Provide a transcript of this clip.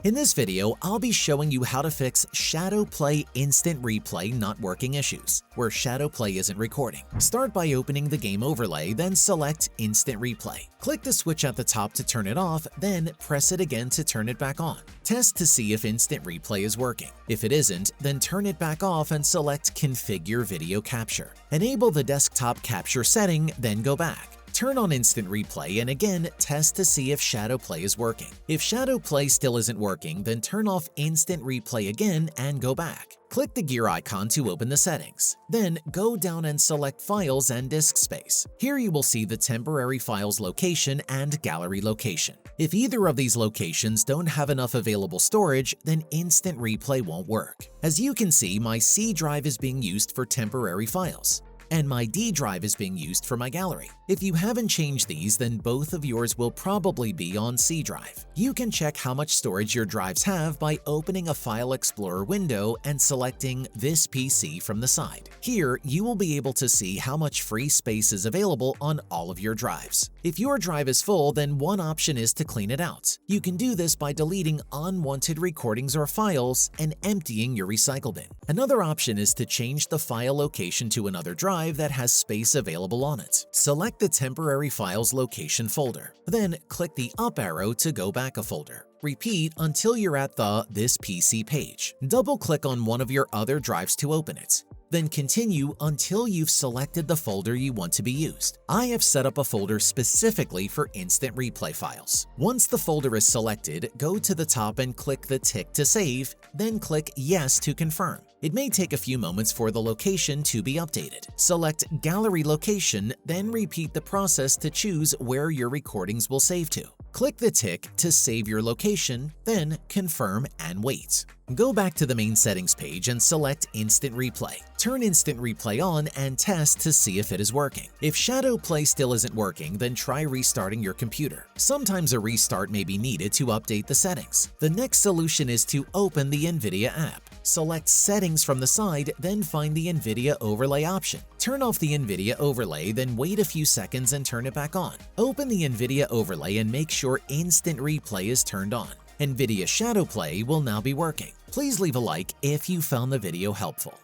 In this video, I'll be showing you how to fix Shadowplay Instant Replay not working issues, where Shadowplay isn't recording. Start by opening the game overlay, then select Instant Replay. Click the switch at the top to turn it off, then press it again to turn it back on. Test to see if Instant Replay is working. If it isn't, then turn it back off and select Configure Video Capture. Enable the desktop capture setting, then go back. Turn on Instant Replay and again test to see if Shadowplay is working. If Shadowplay still isn't working, then turn off Instant Replay again and go back. Click the gear icon to open the settings. Then go down and select Files and Disk Space. Here you will see the temporary files location and gallery location. If either of these locations don't have enough available storage, then Instant Replay won't work. As you can see, my C drive is being used for temporary files, and my D drive is being used for my gallery. If you haven't changed these, then both of yours will probably be on C drive. You can check how much storage your drives have by opening a File Explorer window and selecting This PC from the side. Here, you will be able to see how much free space is available on all of your drives. If your drive is full, then one option is to clean it out. You can do this by deleting unwanted recordings or files and emptying your recycle bin. Another option is to change the file location to another drive that has space available on it. Select the temporary files location folder. Then click the up arrow to go back a folder. Repeat until you're at the This PC page. Double-click on one of your other drives to open it. Then continue until you've selected the folder you want to be used. I have set up a folder specifically for Instant Replay files. Once the folder is selected, go to the top and click the tick to save, then click Yes to confirm. It may take a few moments for the location to be updated. Select Gallery Location, then repeat the process to choose where your recordings will save to. Click the tick to save your location, then confirm and wait. Go back to the main settings page and select Instant Replay. Turn Instant Replay on and test to see if it is working. If Shadowplay still isn't working, then try restarting your computer. Sometimes a restart may be needed to update the settings. The next solution is to open the NVIDIA app. Select Settings from the side, then find the NVIDIA Overlay option. Turn off the NVIDIA Overlay, then wait a few seconds and turn it back on. Open the NVIDIA Overlay and make sure Instant Replay is turned on. NVIDIA Shadowplay will now be working. Please leave a like if you found the video helpful.